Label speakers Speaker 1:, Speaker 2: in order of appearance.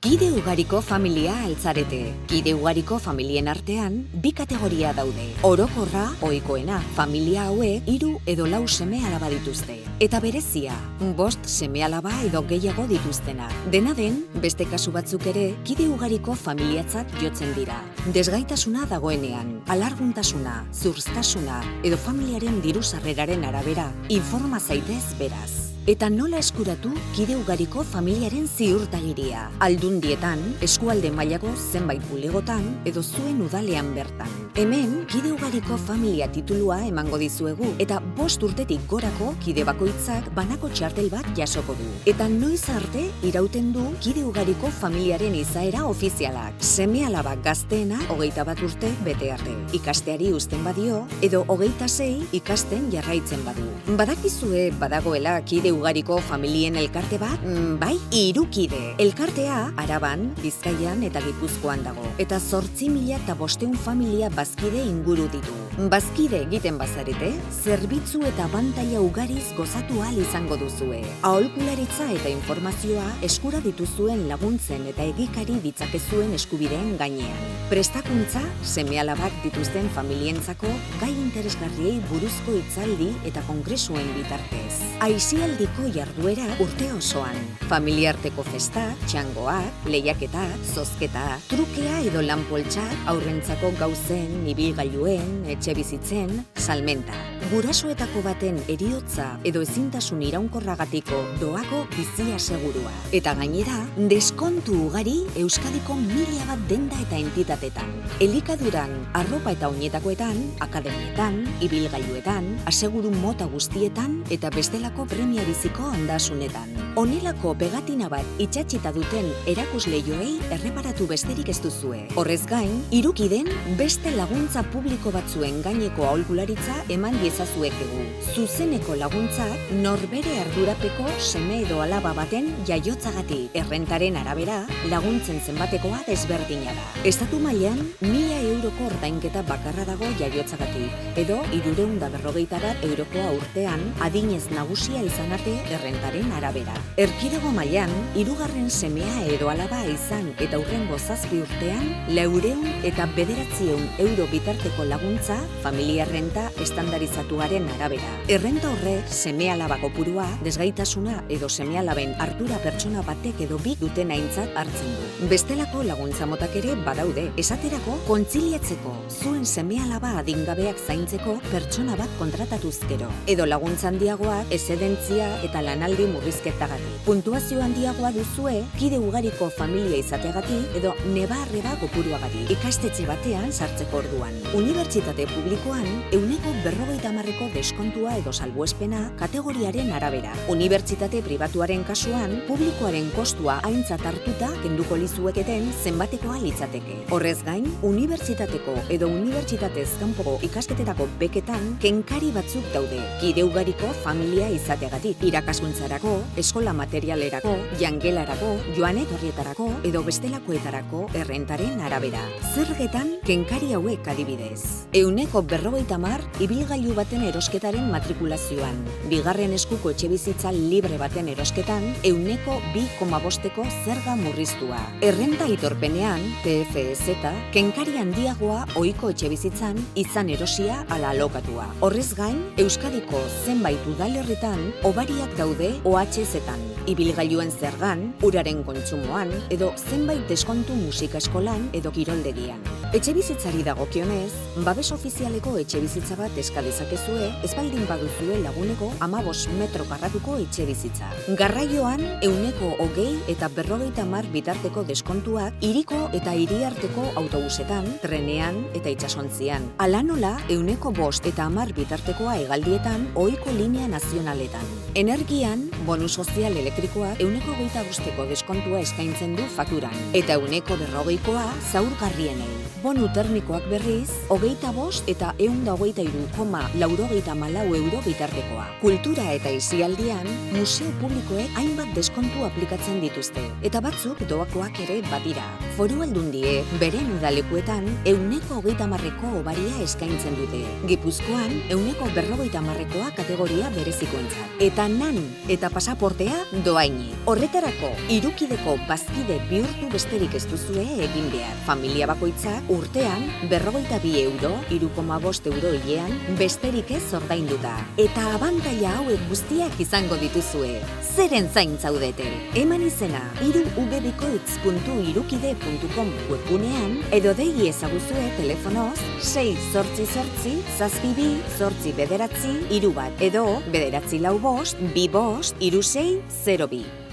Speaker 1: Kide ugariko familia altzarete. Kide ugariko familien artean, bi kategoria daude. Orokorra, ohikoena, familia hauek 3 edo 4 seme-alaba dituzte. Eta berezia, 5 seme-alaba edo gehiago dituztena. Dena den, beste kasu batzuk ere, kide ugariko familiatzat jotzen dira. Desgaitasuna dagoenean, alarguntasuna, zurztasuna edo familiaren diru-sarreraren arabera, informa zaitez beraz. Eta nola eskuratu kide ugariko familiaren ziurtagiria. Aldundietan, eskualde mailako zenbait bulegotan edo zuen udalean bertan. Hemen, kide ugariko familia titulua emango dizuegu eta 5 urtetik gorako kide bakoitzak banako txartel bat jasoko du. Eta noiz arte irauten du kide ugariko familiaren izaera ofizialak. Seme-alaba gazteena 21 urte bete arte. Ikasteari uzten badio edo 26 ikasten jarraitzen badu. Badakizue badagoela kide ugariko familien elkarte bat, bai, 3 kide. Elkartea Araban, Bizkaian eta Gipuzkoan dago. Eta 8.500 familia bazkide inguru ditu. Bazkide egiten bazarete, zerbitzu eta abantaila ugariz gozatu ahal izango duzue. Aholkularitza eta informazioa eskura dituzuen laguntzen eta egikari ditzakezuen eskubideen gainean. Prestakuntza, seme-alabak dituzten familientzako gai interesgarriei buruzko hitzaldi eta kongresuen bitartez. Aisialdiko jarduera urte osoan. Familiarteko festak, txangoak, lehiaketak, zozketak, trukea edo lanpoltsak, aurrentzako gauzen, ibilgailuen, etxebizitzen, salmenta. Gurasoetako baten heriotza edo ezintasun iraunkorragatiko doako bizia segurua. Eta gainera, deskontu ugari Euskadiko 1000 bat denda eta entitatetan. Elikaduran, arropa eta oinetakoetan, akademietan, ibilgailuetan, aseguru mota guztietan eta bestelako premia biziko ondasunetan. Honelako pegatina bat itxatxita duten erakusleioei erreparatu besterik ez duzue. Horrez gain, 3 kiden beste laguntza publiko batzuen gaineko aholkularitza eman diezazuekegu. Zuzeneko laguntzak norbere ardurapeko seme edo alaba baten jaiotzagatik. Errentaren arabera, laguntzen zenbatekoa desberdina da. Estatu mailan 1000 euroko ordainketa bakarra dago jaiotzagatik, edo 350 eurokoa urtean adinez nagusia izan arte errentaren arabera. Erkidego mailan, 3. semea edo alaba izan eta hurrengo 7 urtean, 409 euro bitarteko laguntza familia errenta estandarizatuaren arabera. Errenta horrek seme-alaba kopurua, desgaitasuna edo seme-alaben ardura pertsona batek edo bi duten aintzat hartzen du. Bestelako laguntza motak ere badaude, esaterako kontziliatzeko, zuen seme-alaba adingabeak zaintzeko pertsona bat kontratatuz gero. Edo laguntza handiagoak ezedentzia eta lanaldi murrizketagatik. Puntuazio handiagoa duzue, kide ugariko familia izateagatik edo neba-arreba kopuruagatik. Ikastetxe batean sartzeko orduan. Unibertsitate publikoan 50% deskontua edo salbuespena kategoriaren arabera. Unibertsitate pribatuaren kasuan, publikoaren kostua aintzat hartuta kenduko lizueketen zenbatekoa litzateke. Horrez gain, unibertsitateko edo unibertsitatez kanpoko ikasketetako beketan kenkari batzuk daude. Kide ugariko familia izateagatik. Irakaskuntzarako, eskola materialerako, jangelarako, joan etorrietarako edo bestelakoetarako errentaren arabera. Zergetan kenkari hauek adibidez. 50% ibilgailu baten erosketaren matrikulazioan. Bigarren eskuko etxebizitza libre baten erosketan 2,5% zerga murriztua. Errenta aitorpenean, PFZ, kenkari handiagoa ohiko etxebizitzan izan erosia ala alokatua. Horrez gain, Euskadiko zenbait udalerritan hobariak daude OHZ-etan. Ibilgailuen zergan, uraren kontsumoan edo zenbait deskontu musika eskolan edo kiroldegian. Etxebizitzari dagokionez, babes ofizialeko etxebizitza bat eska dezakezue, ez baldin baduzue laguneko 15 metro karratuko etxebizitza. Garraioan 20 eta 50 bitarteko deskontuak hiriko eta hiriarteko autobusetan, trenean eta itsasontzian. Hala nola 5 eta 10 bitartekoa hegaldietan ohiko linea nazionaletan. Energian, bonu sozial elektrikoa 25% deskontua eskaintzen du fakturan eta 40%koa zaurgarrienei. Bonu termikoak berriz, 25 eta 123,94 euro bitartekoa. Kultura eta isialdian, museo publikoek hainbat deskontu aplikatzen dituzte, eta batzuk doakoak ere badira. Foru Aldundiek beren udalekuetan 130ko hobaria eskaintzen dute. Gipuzkoan 150koa kategoria berezikoentzat. Eta nan eta pasaporte esatea doaini. Horretarako, irukideko bazkide bihurtu besterik ez duzue egin behar. Familia bakoitzak urtean 42 euro, 3,5 euro hilean, besterik ez ordainduta. Eta abantaila hauek guztiak izango dituzue. Zeren zain zaudete? Eman izena irubikoitz.irukide.com webgunean edo dei ezaguzue telefonoz 688 zazpibi 8 bederatzi 3 bat edo 945 25 36 02.